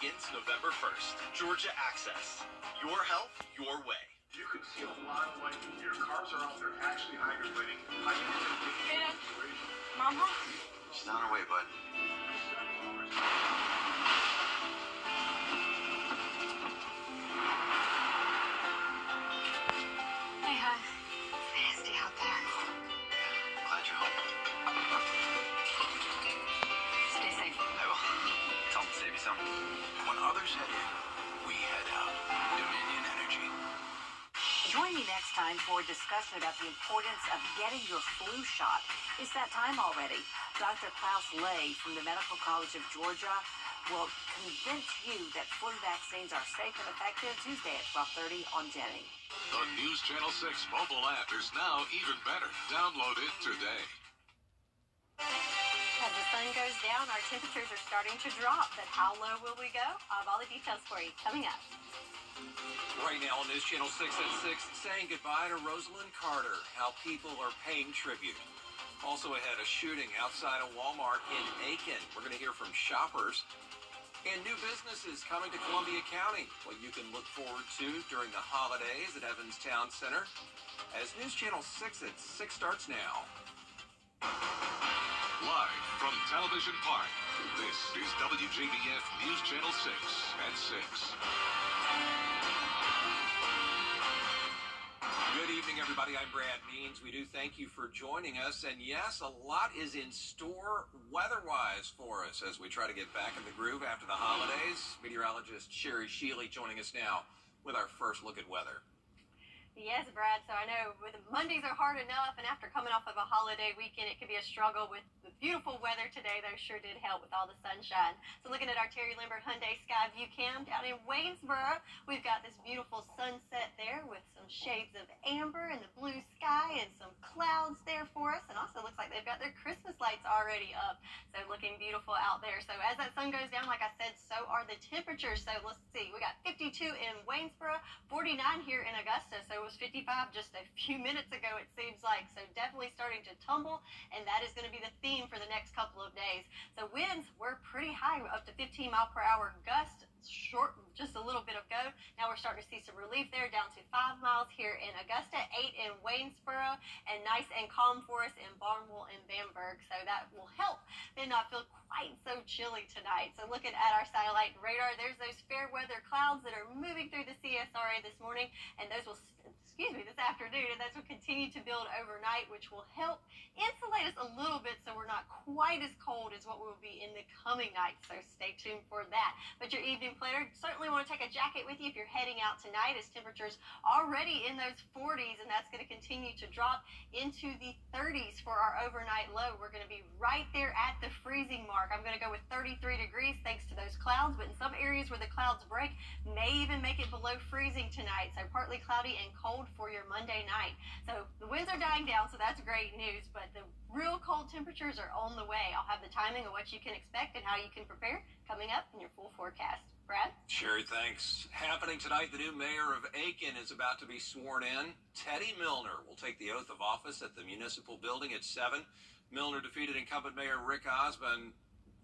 Begins November 1st. Georgia Access. Your health, your way. You can see a lot of light here. Cars are out there actually hydrating. How do you get a big situation? Mama? She's on her way, bud. Hey, hon. Nasty out there. Glad you're home. Stay safe. I will. Tell them to save you some. When others head in, we head out. Dominion Energy. Join me next time for a discussion about the importance of getting your flu shot. It's that time already. Dr. Klaus Lay from the Medical College of Georgia will convince you that flu vaccines are safe and effective Tuesday at 12:30 on Jenny. The News Channel 6 mobile app is now even better. Download it today. As the sun goes down, our temperatures are starting to drop, but how low will we go? I have all the details for you coming up. Right now on News Channel 6 at 6, saying goodbye to Rosalind Carter, how people are paying tribute. Also ahead, a shooting outside a Walmart in Aiken. We're going to hear from shoppers. And new businesses coming to Columbia County, what you can look forward to during the holidays at Evans Town Center. As News Channel 6 at 6 starts now. Live from Television Park, this is WJBF News Channel 6 at 6. Good evening, everybody. I'm Brad Means. We do thank you for joining us. And yes, a lot is in store weather-wise for us as we try to get back in the groove after the holidays. Meteorologist Sherry Sheely joining us now with our first look at weather. Yes, Brad, so I know Mondays are hard enough, and after coming off of a holiday weekend, it could be a struggle with the beautiful weather today. That sure did help with all the sunshine. So looking at our Terry Lambert Hyundai Sky View Cam down in Waynesboro, we've got this beautiful sunset there with some shades of amber and the blue sky and some clouds there for us. And also looks like they've got their Christmas lights already up. So looking beautiful out there. So as that sun goes down, like I said, so are the temperatures. So let's see. We got 52 in Waynesboro, 49 here in Augusta. So it was 55 just a few minutes ago, it seems like. So definitely starting to tumble, and that is going to be the theme for the next couple of days. So winds were pretty high, up to 15 mile per hour gusts. Short, just a little bit of go. Now we're starting to see some relief there, down to 5 miles here in Augusta, 8 in Waynesboro, and nice and calm for us in Barnwell and Bamberg. So that will help then not feel quite so chilly tonight. So looking at our satellite radar, there's those fair weather clouds that are moving through the CSRA this morning, and those will this afternoon, and that's will continue to build overnight, which will help insulate us a little bit so we're not quite as cold as what we will be in the coming night. So stay tuned for that. But your evening planner, certainly want to take a jacket with you if you're heading out tonight, as temperatures already in those 40s, and that's going to continue to drop into the 30s for our overnight low. We're going to be right there at the freezing mark. I'm going to go with 33 degrees thanks to those clouds, but in some areas where the clouds break, may even make it below freezing tonight. So partly cloudy and cold for your Monday night. So the winds are dying down, so that's great news, but the real cold temperatures are on the way. I'll have the timing of what you can expect and how you can prepare coming up in your full forecast. Brad? Sherry, thanks. Happening tonight, the new mayor of Aiken is about to be sworn in. Teddy Milner will take the oath of office at the municipal building at 7. Milner defeated incumbent Mayor Rick Osmond.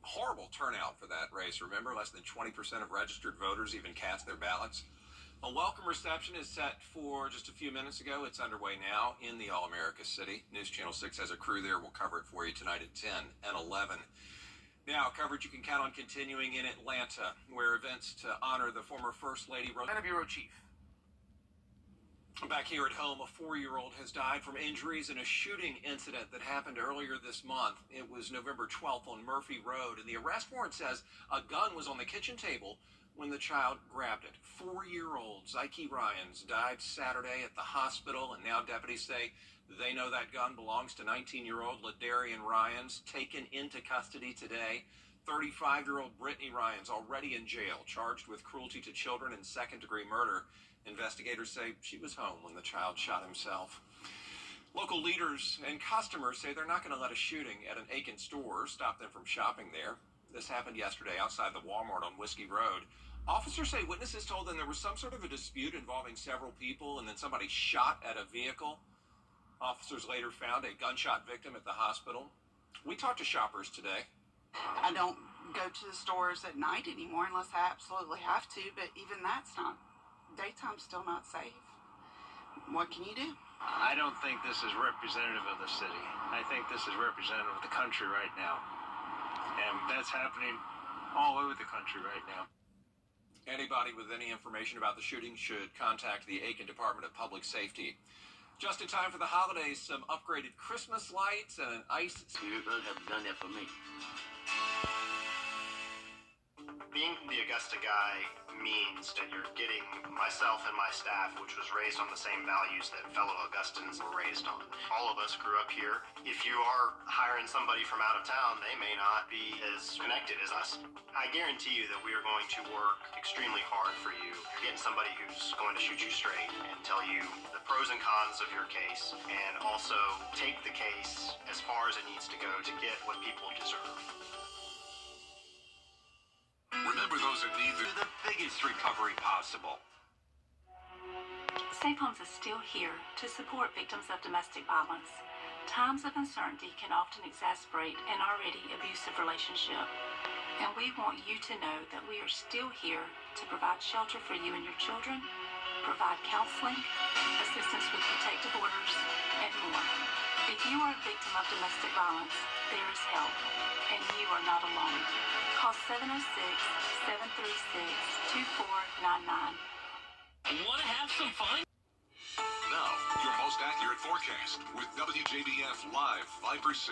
Horrible turnout for that race. Remember, less than 20% of registered voters even cast their ballots. A welcome reception is set for just a few minutes ago. It's underway now in the All-America City. News Channel 6 has a crew there. We'll cover it for you tonight at 10 and 11. Now, coverage you can count on continuing in Atlanta, where events to honor the former First Lady Atlanta Bureau Chief. Back here at home, a 4-year-old has died from injuries in a shooting incident that happened earlier this month. It was November 12th on Murphy Road, and the arrest warrant says a gun was on the kitchen table when the child grabbed it. 4-year-old Zyke Ryans died Saturday at the hospital, and now deputies say they know that gun belongs to 19-year-old Ladarian Ryans, taken into custody today. 35-year-old Brittany Ryans already in jail, charged with cruelty to children and second-degree murder. Investigators say she was home when the child shot himself. Local leaders and customers say they're not going to let a shooting at an Aiken store stop them from shopping there. This happened yesterday outside the Walmart on Whiskey Road. Officers say witnesses told them there was some sort of a dispute involving several people, and then somebody shot at a vehicle. Officers later found a gunshot victim at the hospital. We talked to shoppers today. I don't go to the stores at night anymore unless I absolutely have to, but even that's not, daytime's still not safe. What can you do? I don't think this is representative of the city. I think this is representative of the country right now. And that's happening all over the country right now. Anybody with any information about the shooting should contact the Aiken Department of Public Safety. Just in time for the holidays, some upgraded Christmas lights and an ice... You have done that for me. Being the Augusta guy means that you're getting myself and my staff, which was raised on the same values that fellow Augustans were raised on. All of us grew up here. If you are hiring somebody from out of town, they may not be as connected as us. I guarantee you that we are going to work extremely hard for you. You're getting somebody who's going to shoot you straight and tell you the pros and cons of your case, and also take the case as far as it needs to go to get what people deserve. Remember those that need The biggest recovery possible. Safe Homes is still here to support victims of domestic violence. Times of uncertainty can often exasperate an already abusive relationship. And we want you to know that we are still here to provide shelter for you and your children, provide counseling, assistance with protective orders, and more. If you are a victim of domestic violence, there is help, and you are not alone. Call 706-736-2499. Want to have some fun? Now, your most accurate forecast with WJBF Live 5 for 6.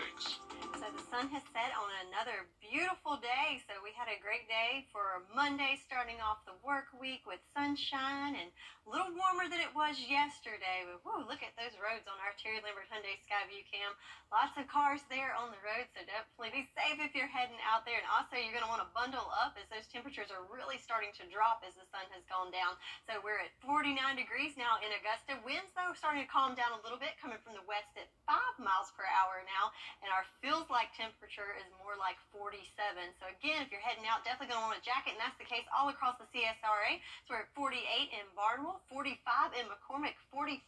So the sun has set on another beautiful day. So we had a great day for Monday, starting off the work week with sunshine and a little warmer than it was yesterday. But whoa, look at those roads on our Terry Lambert Hyundai Skyview Cam. Lots of cars there on the road, so definitely be safe if you're heading out there. And also, you're going to want to bundle up as those temperatures are really starting to drop as the sun has gone down. So we're at 49 degrees now in Augusta. Winds, though, starting to calm down a little bit, coming from the west at 5 miles per hour now. And our feels like temperature is more like 47. So again, if you're heading out, definitely going to want a jacket, and that's the case all across the CSRA. So we're at 48 in Barnwell, 45 in McCormick, 44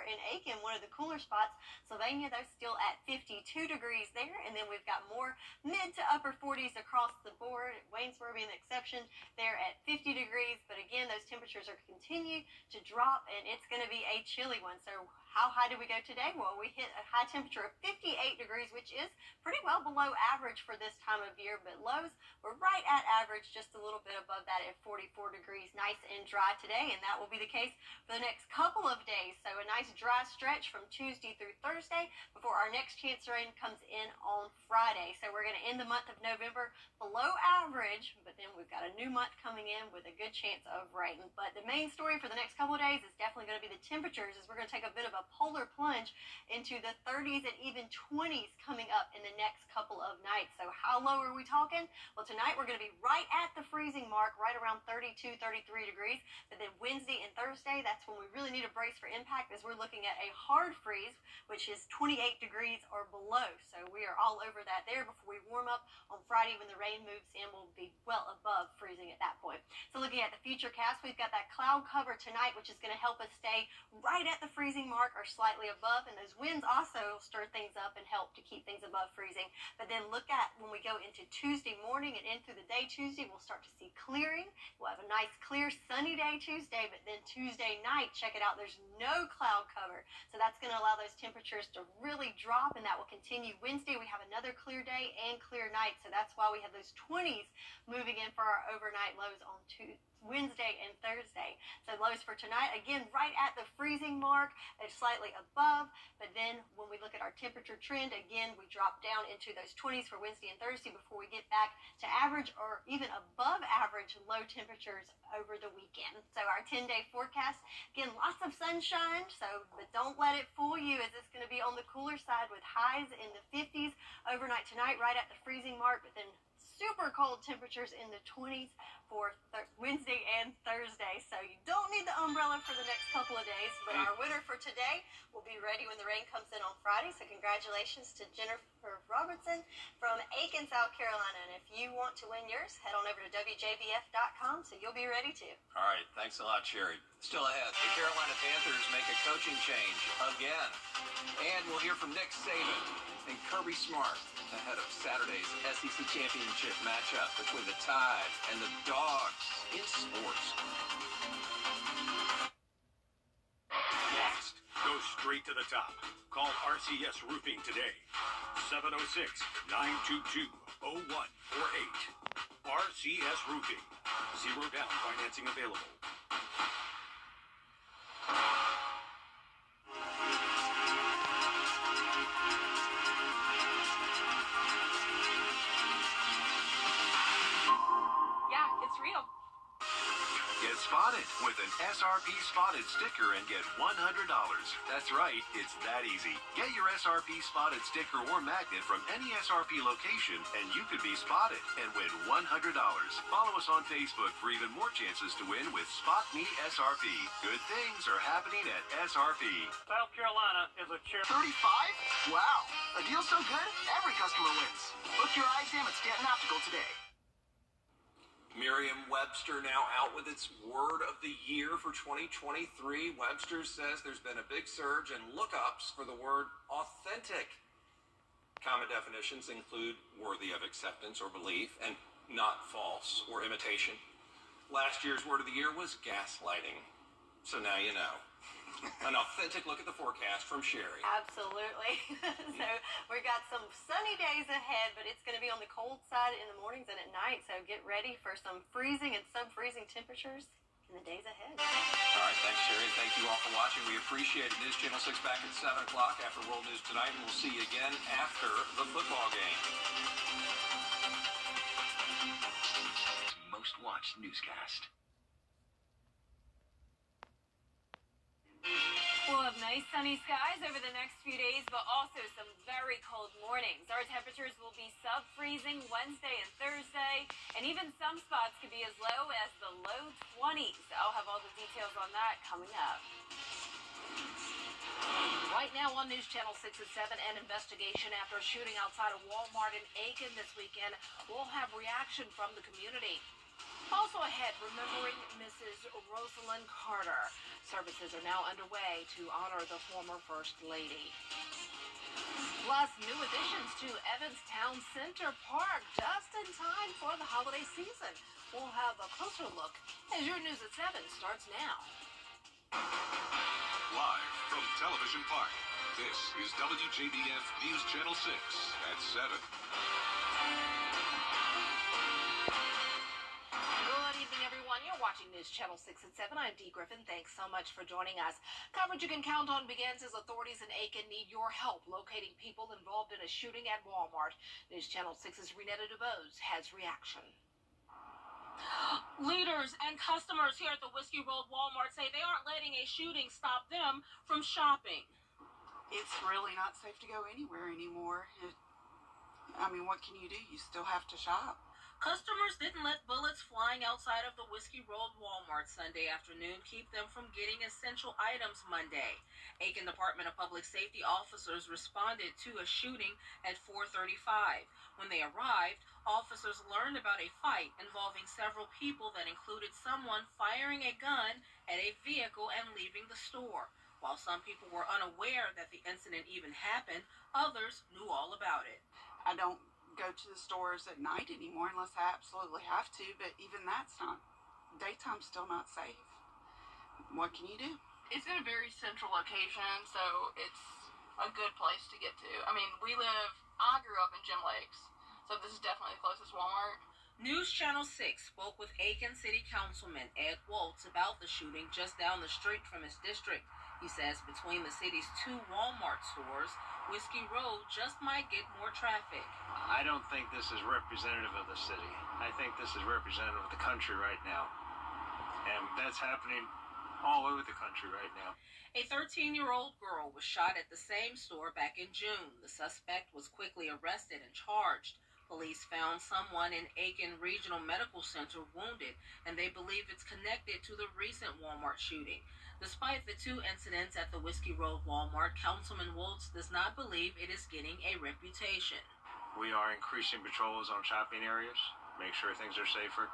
in Aiken, one of the cooler spots. Sylvania, though, still at 52 degrees there, and then we've got more mid to upper 40s across the board. Waynesboro being the exception there at 50 degrees, but again, those temperatures are continue to drop, and it's going to be a chilly one. So how high did we go today? Well, we hit a high temperature of 58 degrees, which is pretty well below average for this time of year, but lows were right at average, just a little bit above that at 44 degrees. Nice and dry today, and that will be the case for the next couple of days. So a nice dry stretch from Tuesday through Thursday before our next chance of rain comes in on Friday. So we're going to end the month of November below average, but then we've got a new month coming in with a good chance of rain. But the main story for the next couple of days is definitely going to be the temperatures, as we're going to take a bit of a polar plunge into the 30s and even 20s coming up in the next couple of nights. So how low are we talking? Well, tonight we're going to be right at the freezing mark, right around 32, 33 degrees. But then Wednesday and Thursday, that's when we really need a brace for impact, as we're looking at a hard freeze, which is 28 degrees or below. So we are all over that there before we warm up on Friday. When the rain moves in, we'll be well above freezing at that point. So looking at the future cast, we've got that cloud cover tonight, which is going to help us stay right at the freezing mark or slightly above, and those winds also stir things up and help to keep things above freezing. But then look at when we go into Tuesday morning and in through the day Tuesday, we'll start to see clearing. We'll have a nice clear sunny day Tuesday, but then Tuesday night, check it out, there's no cloud cover. So that's going to allow those temperatures to really drop, and that will continue. Wednesday we have another clear day and clear night, so that's why we have those 20s moving in for our overnight lows on Wednesday and Thursday. So lows for tonight, again, right at the freezing mark, slightly above. But then when we look at our temperature trend, again, we drop down into those 20s for Wednesday and Thursday before we get back to average or even above average low temperatures over the weekend. So our 10-day forecast, again, lots of sunshine, but don't let it fool you, as it's going to be on the cooler side with highs in the 50s overnight tonight, right at the freezing mark, but then super cold temperatures in the 20s for Wednesday and Thursday. So you don't need the umbrella for the next couple of days, but our winner for today will be ready when the rain comes in on Friday. So congratulations to Jennifer Robertson from Aiken, South Carolina. And if you want to win yours, head on over to WJBF.com so you'll be ready to. All right, thanks a lot, Sherry. Still ahead, the Carolina Panthers make a coaching change again. And we'll hear from Nick Saban and Kirby Smart ahead of Saturday's SEC Championship matchup between the Tide and the Dogs in sports. Next, go straight to the top. Call RCS Roofing today. 706-922-0148. RCS Roofing. Zero down financing available. Yeah, it's real. Get spotted with an SRP Spotted sticker and get $100. That's right, it's that easy. Get your SRP Spotted sticker or magnet from any SRP location and you could be spotted and win $100. Follow us on Facebook for even more chances to win with Spot Me SRP. Good things are happening at SRP. South Carolina is a chair. 35? Wow. A deal so good, every customer wins. Book your eye exam at Stanton Optical today. Merriam-Webster now out with its word of the year for 2023. Webster says there's been a big surge in lookups for the word authentic. Common definitions include worthy of acceptance or belief and not false or imitation. Last year's word of the year was gaslighting. So now you know. An authentic look at the forecast from Sherry. Absolutely. So we've got some sunny days ahead, but it's going to be on the cold side in the mornings and at night. So get ready for some freezing and sub-freezing temperatures in the days ahead. All right, thanks, Sherry. Thank you all for watching. We appreciate it. News Channel 6 back at 7 o'clock after World News Tonight, and we'll see you again after the football game. Most watched newscast. We'll have nice sunny skies over the next few days, but also some very cold mornings. Our temperatures will be sub-freezing Wednesday and Thursday, and even some spots could be as low as the low 20s. I'll have all the details on that coming up. Right now on News Channel 6 at 7, an investigation after a shooting outside a Walmart in Aiken this weekend. We'll have reaction from the community. Also ahead, remembering Mrs. Rosalind Carter. Services are now underway to honor the former First Lady. Plus, new additions to Evans Town Center Park just in time for the holiday season. We'll have a closer look as your News at 7 starts now. Live from Television Park, this is WJBF News Channel 6 at 7. You're watching News Channel 6 at 7. I'm Dee Griffin. Thanks so much for joining us. Coverage you can count on begins as authorities in Aiken need your help locating people involved in a shooting at Walmart. News Channel 6's Renetta DuBose has reaction. Leaders and customers here at the Whiskey Road Walmart say they aren't letting a shooting stop them from shopping. It's really not safe to go anywhere anymore. I mean, what can you do? You still have to shop. Customers didn't let bullets flying outside of the Whiskey Road Walmart Sunday afternoon keep them from getting essential items Monday. Aiken Department of Public Safety officers responded to a shooting at 4:35. When they arrived, officers learned about a fight involving several people that included someone firing a gun at a vehicle and leaving the store. While some people were unaware that the incident even happened, others knew all about it. I don't go to the stores at night anymore unless I absolutely have to, but even that's not. Daytime's still not safe. What can you do? It's in a very central location, so it's a good place to get to. I mean, I grew up in Gem Lakes, so this is definitely the closest Walmart. News Channel 6 spoke with Aiken City Councilman Ed Waltz about the shooting just down the street from his district. He says between the city's two Walmart stores, Whiskey Road just might get more traffic. I don't think this is representative of the city. I think this is representative of the country right now. And that's happening all over the country right now. A 13-year-old girl was shot at the same store back in June. The suspect was quickly arrested and charged. Police found someone in Aiken Regional Medical Center wounded, and they believe it's connected to the recent Walmart shooting. Despite the two incidents at the Whiskey Road Walmart, Councilman Waltz does not believe it is getting a reputation. We are increasing patrols on shopping areas, make sure things are safer.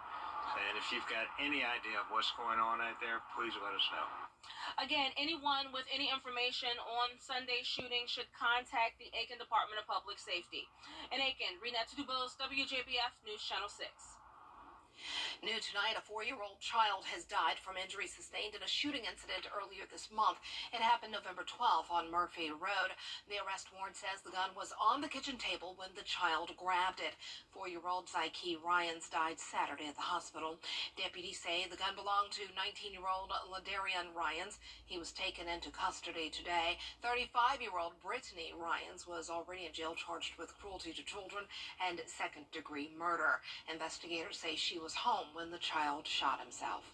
And if you've got any idea of what's going on out there, please let us know. Again, anyone with any information on Sunday's shooting should contact the Aiken Department of Public Safety. In Aiken, Renata Dubose, WJBF News Channel 6. New tonight, a 4-year-old child has died from injuries sustained in a shooting incident earlier this month. It happened November 12th on Murphy Road. The arrest warrant says the gun was on the kitchen table when the child grabbed it. 4-year-old Zyke Ryans died Saturday at the hospital. Deputies say the gun belonged to 19-year-old Ladarian Ryans. He was taken into custody today. 35-year-old Brittany Ryans was already in jail charged with cruelty to children and second-degree murder. Investigators say she was home when the child shot himself.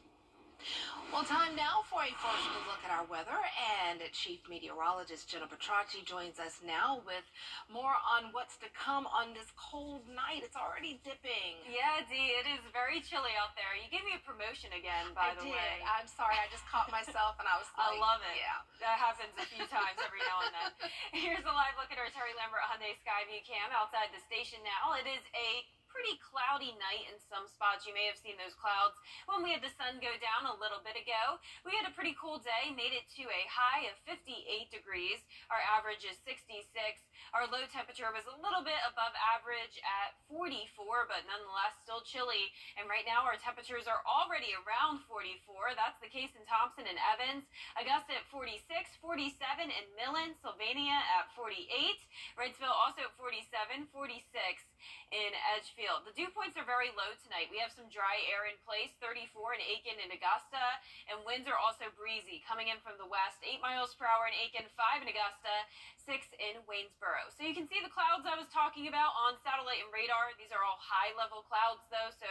Well, time now for a first look at our weather, and Chief Meteorologist Jenna Petracci joins us now with more on what's to come on this cold night. It's already dipping. Yeah, Dee, it is very chilly out there. You gave me a promotion again, by the way. I'm sorry, I just caught myself and I was I like, love it. Yeah. That happens a few times every now and then. Here's a live look at our Terry Lambert Hyundai Skyview cam outside the station now. It is a pretty cloudy night in some spots. You may have seen those clouds when we had the sun go down a little bit ago. We had a pretty cool day, made it to a high of 58 degrees. Our average is 66. Our low temperature was a little bit above average at 44, but nonetheless still chilly. And right now our temperatures are already around 44. That's the case in Thompson and Evans. Augusta at 46, 47 in Millen, Sylvania at 48. Reddsville also at 47, 46 in Edgefield. The dew points are very low tonight. We have some dry air in place, 34 in Aiken and Augusta, and winds are also breezy coming in from the west, 8 miles per hour in Aiken, 5 in Augusta, 6 in Waynesboro. So you can see the clouds I was talking about on satellite and radar. These are all high-level clouds, though, so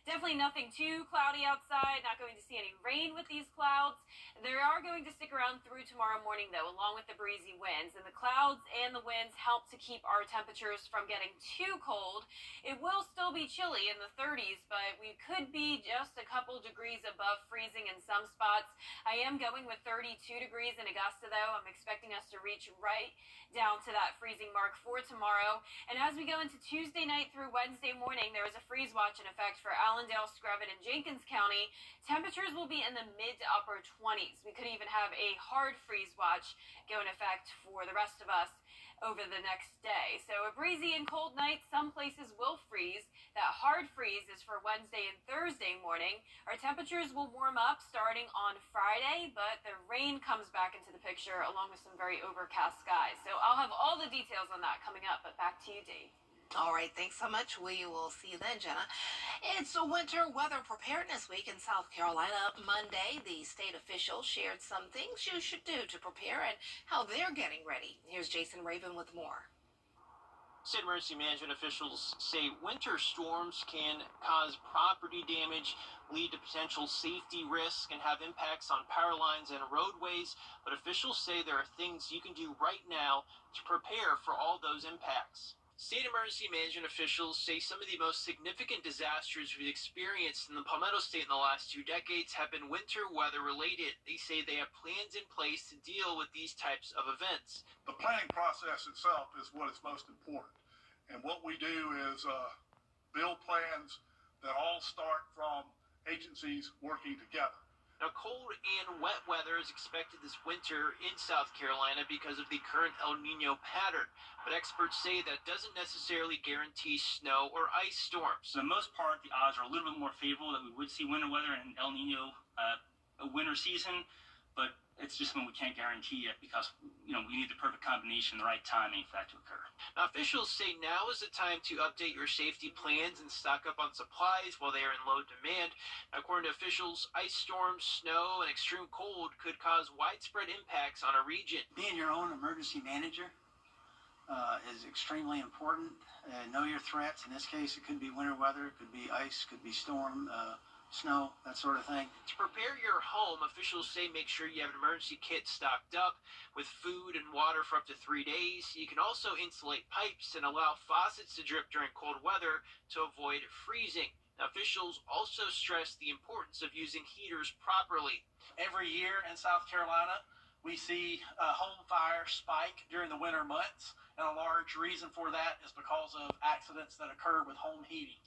definitely nothing too cloudy outside. Not going to see any rain with these clouds. They are going to stick around through tomorrow morning, though, along with the breezy winds. And the clouds and the winds help to keep our temperatures from getting too cold. It will still be chilly in the 30s, but we could be just a couple degrees above freezing in some spots. I am going with 32 degrees in Augusta, though. I'm expecting us to reach right down to that freezing mark for tomorrow. And as we go into Tuesday night through Wednesday morning, there is a freeze watch in effect for Allendale, Screven, and Jenkins County. Temperatures will be in the mid to upper 20s. We could even have a hard freeze watch go in effect for the rest of us over the next day. So a breezy and cold night. Some places will freeze. That hard freeze is for Wednesday and Thursday morning. Our temperatures will warm up starting on Friday, but the rain comes back into the picture along with some very overcast skies. So I'll have all the details on that coming up, but back to you, Dee. All right, thanks so much. We will see you then, Jenna. It's a winter weather preparedness week in South Carolina. Monday, the state officials shared some things you should do to prepare and how they're getting ready. Here's Jason Raven with more. State emergency management officials say winter storms can cause property damage, lead to potential safety risk, and have impacts on power lines and roadways. But officials say there are things you can do right now to prepare for all those impacts. State emergency management officials say some of the most significant disasters we've experienced in the Palmetto State in the last 2 decades have been winter weather related. They say they have plans in place to deal with these types of events. The planning process itself is what is most important. And what we do is build plans that all start from agencies working together. Now, cold and wet weather is expected this winter in South Carolina because of the current El Nino pattern. But experts say that doesn't necessarily guarantee snow or ice storms. For the most part, the odds are a little bit more favorable that we would see winter weather in El Nino winter season. But it's just when we can't guarantee it because, we need the perfect combination, the right timing for that to occur. Now, officials say now is the time to update your safety plans and stock up on supplies while they are in low demand. Now, according to officials, ice storms, snow, and extreme cold could cause widespread impacts on a region. Being your own emergency manager is extremely important. Know your threats. In this case, it could be winter weather, it could be ice, could be storm, snow, that sort of thing. To prepare your home, officials say make sure you have an emergency kit stocked up with food and water for up to 3 days. You can also insulate pipes and allow faucets to drip during cold weather to avoid freezing. Now, officials also stress the importance of using heaters properly. Every year in South Carolina, we see home fire spike during the winter months, and a large reason for that is because of accidents that occur with home heating.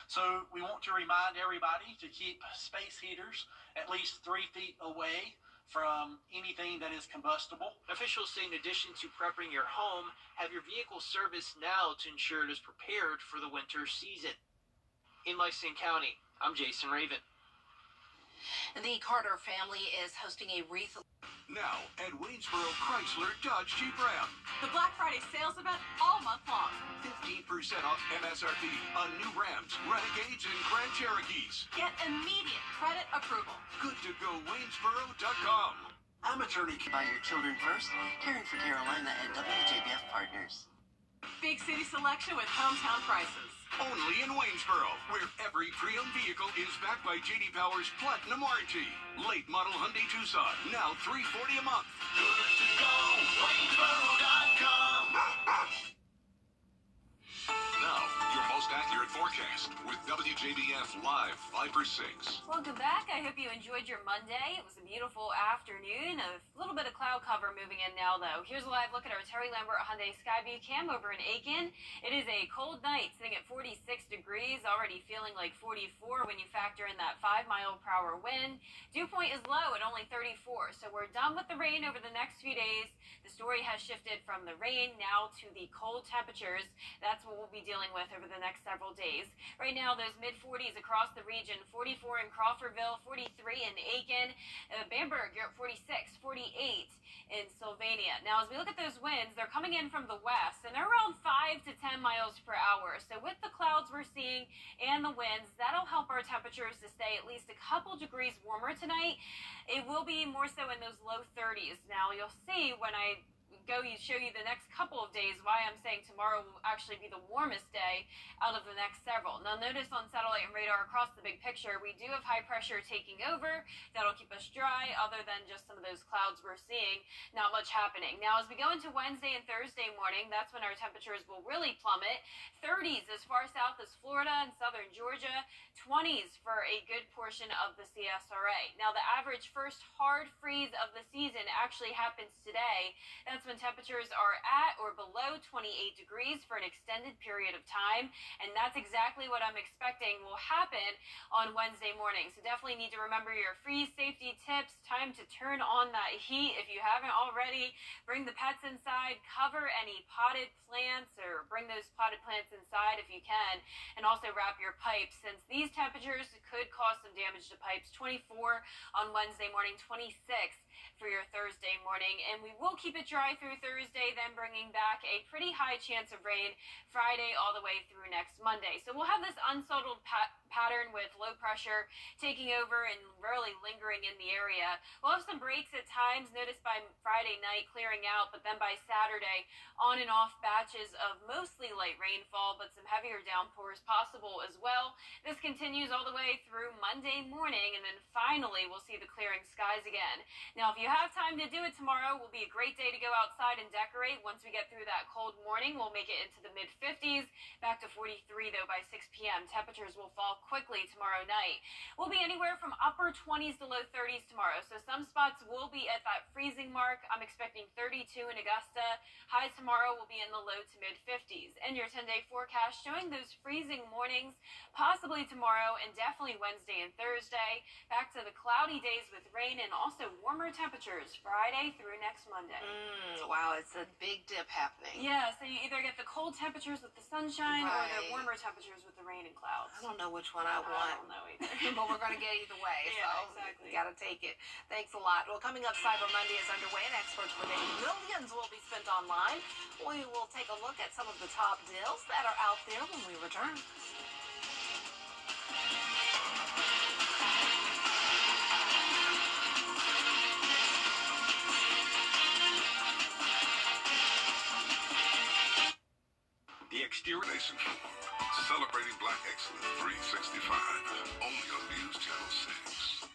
So we want to remind everybody to keep space heaters at least 3 feet away from anything that is combustible. Officials say in addition to prepping your home, have your vehicle serviced now to ensure it is prepared for the winter season. In Lexington County, I'm Jason Raven. The Carter family is hosting a wreath. Now at Waynesboro Chrysler Dodge Jeep Ram. The Black Friday sales event all month long. 15% off MSRP on new Rams, Renegades, and Grand Cherokees. Get immediate credit approval. Good to go Waynesboro.com. I'm attorney by your children first, caring for Carolina and WJBF partners. Big city selection with hometown prices. Only in Waynesboro, where every pre-owned vehicle is backed by J.D. Power's Platinum Warranty. Late model Hyundai Tucson, now $340 a month. Good to go, Waynesboro.com. Now, your most accurate forecast with WJBF Live 5 for 6. Welcome back. I hope you enjoyed your Monday. It was a beautiful afternoon. A little bit of cloud cover moving in now, though. Here's a live look at our Terry Lambert Hyundai Skyview cam over in Aiken. It is a cold night, sitting at 46 degrees, already feeling like 44 when you factor in that 5-mile-per-hour wind. Dew point is low at only 34, so we're done with the rain over the next few days. The story has shifted from the rain now to the cold temperatures. That's what we'll be dealing with over the next several days. Right now, those mid-40s across the region, 44 in Crawfordville, 43 in Aiken, Bamberg, you're at 46, 48 in Sylvania. Now, as we look at those winds, they're coming in from the west, and they're around 5 to 10 miles per hour. So with the clouds we're seeing and the winds, that'll help our temperatures to stay at least a couple degrees warmer tonight. It will be more so in those low 30s. Now, you'll see when I show you the next couple of days why I'm saying tomorrow will actually be the warmest day out of the next several. Now notice on satellite and radar across the big picture, we do have high pressure taking over. That'll keep us dry other than just some of those clouds we're seeing. Not much happening. Now as we go into Wednesday and Thursday morning, that's when our temperatures will really plummet. 30s as far south as Florida and southern Georgia. 20s for a good portion of the CSRA. Now the average first hard freeze of the season actually happens today. That's when temperatures are at or below 28 degrees for an extended period of time, and that's exactly what I'm expecting will happen on Wednesday morning. So definitely need to remember your freeze safety tips. Time to turn on that heat if you haven't already. Bring the pets inside, cover any potted plants, or bring those potted plants inside if you can, and also wrap your pipes since these temperatures could cause some damage to pipes. 24 on Wednesday morning, 26 for your Thursday morning, and we will keep it dry through Thursday, then bringing back a pretty high chance of rain Friday all the way through next Monday. So we'll have this unsettled pattern with low pressure taking over and really lingering in the area. We'll have some breaks at times, notice by Friday night clearing out, but then by Saturday on and off batches of mostly light rainfall, but some heavier downpours possible as well. This continues all the way through Monday morning, and then finally we'll see the clearing skies again. Now if you have time to do it tomorrow, will be a great day to go outside and decorate. Once we get through that cold morning, we'll make it into the mid-50s, back to 43 though by 6 p.m. Temperatures will fall quickly tomorrow night. We'll be anywhere from upper 20s to low 30s tomorrow, so some spots will be at that freezing mark. I'm expecting 32 in Augusta. Highs tomorrow will be in the low to mid-50s. And your 10-day forecast showing those freezing mornings possibly tomorrow and definitely Wednesday and Thursday. Back to the cloudy days with rain and also warmer temperatures Friday through next Monday. Wow, it's a big dip happening. Yeah, so you either get the cold temperatures with the sunshine or the Right. warmer temperatures with the rain and clouds. I don't know which one I want. I don't know either. But we're going to get either way, Yeah, so exactly. you got to take it. Thanks a lot. Well, coming up, Cyber Monday is underway, and experts predict millions will be spent online. We will take a look at some of the top deals that are out there when we return. The exterior nation. Celebrating Black Excellence 365. Only on News Channel 6.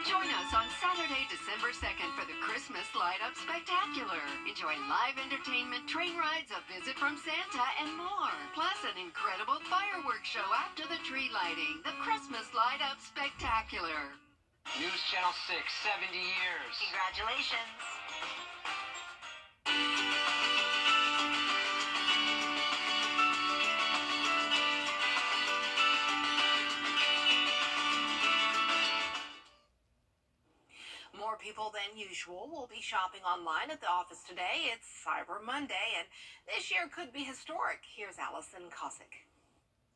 Join us on Saturday, December 2nd for the Christmas Light Up Spectacular. Enjoy live entertainment, train rides, a visit from Santa, and more. Plus an incredible fireworks show after the tree lighting. The Christmas Light Up Spectacular. News Channel 6, 70 years. Congratulations. More people than usual will be shopping online at the office today. It's Cyber Monday, and this year could be historic. Here's Allison Cossack.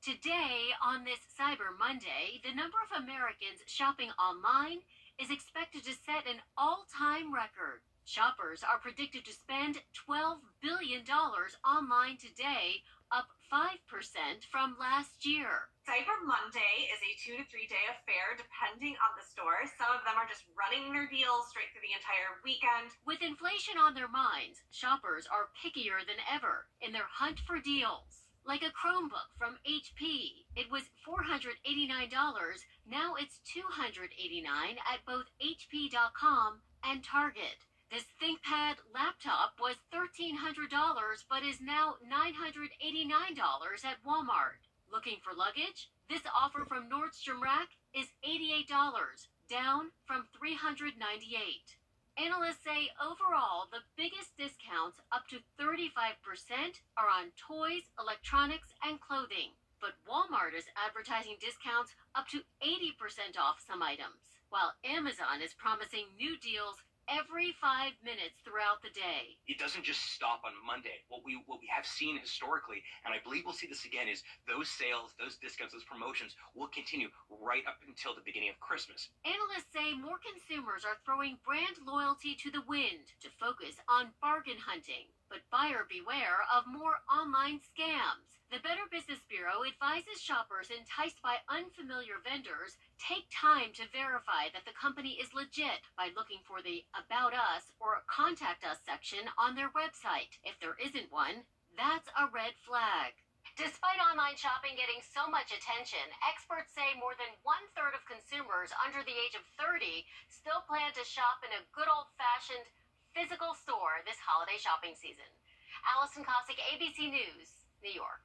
Today, on this Cyber Monday, the number of Americans shopping online is expected to set an all-time record. Shoppers are predicted to spend $12 billion online today, up 5% from last year. Cyber Monday is a 2 to 3 day affair depending on the store. Some of them are just running their deals straight through the entire weekend. With inflation on their minds, shoppers are pickier than ever in their hunt for deals. Like a Chromebook from HP. It was $489, now it's $289 at both HP.com and Target. This ThinkPad laptop was $1,300, but is now $989 at Walmart. Looking for luggage? This offer from Nordstrom Rack is $88, down from $398. Analysts say overall, the biggest discounts, up to 35%, are on toys, electronics, and clothing. But Walmart is advertising discounts up to 80% off some items, while Amazon is promising new deals every 5 minutes throughout the day. It doesn't just stop on Monday. What we have seen historically, and I believe we'll see this again, is those sales, those discounts, those promotions will continue right up until the beginning of Christmas. Analysts say more consumers are throwing brand loyalty to the wind to focus on bargain hunting. But buyer beware of more online scams. The Better Business Bureau advises shoppers enticed by unfamiliar vendors take time to verify that the company is legit by looking for the About Us or Contact Us section on their website. If there isn't one, that's a red flag. Despite online shopping getting so much attention, experts say more than 1/3 of consumers under the age of 30 still plan to shop in a good old-fashioned physical store this holiday shopping season. Allison Cossack, ABC News, New York.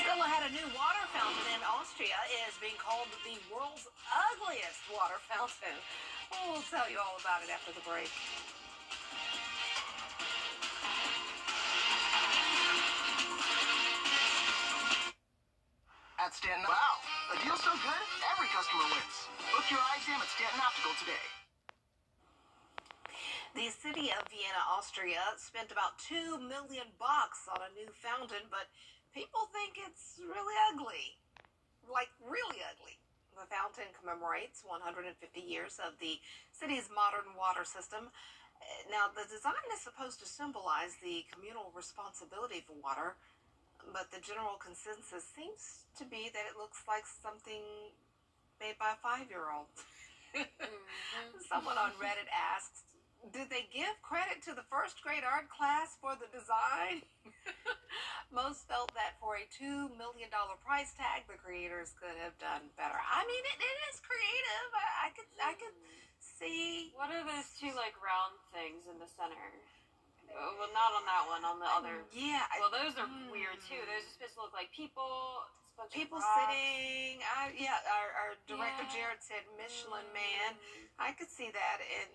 Still ahead, a new water fountain in Austria is being called the world's ugliest water fountain. We'll tell you all about it after the break. At Stanton, wow, a deal so good, every customer wins. Book your eye exam at Stanton Optical today. The city of Vienna, Austria, spent about $2 million on a new fountain, but people think it's really ugly. Like, really ugly. The fountain commemorates 150 years of the city's modern water system. Now, the design is supposed to symbolize the communal responsibility for water, but the general consensus seems to be that it looks like something made by a 5-year-old. Someone on Reddit asked, did they give credit to the first grade art class for the design? Most felt that for a $2 million price tag, the creators could have done better. I mean, it is creative. I could see. What are those two like round things in the center? Well, not on that one. On the other. Yeah. Well, those are weird too. Those are supposed to look like people. People sitting. Our director Jared said Michelin Man. I could see that in.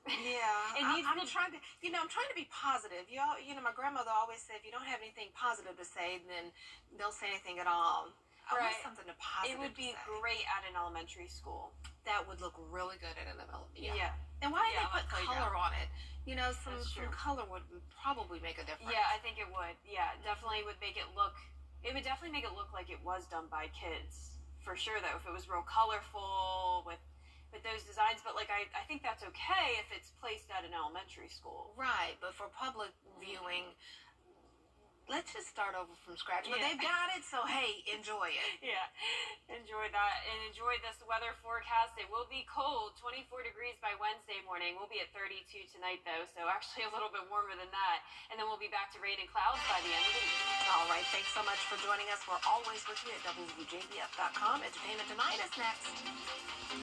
Yeah, I'm trying to, I'm trying to be positive. My grandmother always said, if you don't have anything positive to say, then don't say anything at all. I want something to positive. It would be great at an elementary school. That would look really good at an elementary. Yeah. And why didn't they put color on it? Some color would probably make a difference. Yeah, I think it would. Yeah, definitely would make it look. It would definitely make it look like it was done by kids, for sure. Though, if it was real colorful with those designs, but I think that's okay if it's placed at an elementary school. Right, but for public viewing, let's just start over from scratch. But they've got it, so hey, enjoy it. Yeah, enjoy that, and enjoy this weather forecast. It will be cold, 24 degrees by Wednesday morning. We'll be at 32 tonight, though, so actually a little bit warmer than that. And then we'll be back to rain and clouds by the end of the week. All right, thanks so much for joining us. We're always with you at WJBF.com. Entertainment Tonight is next.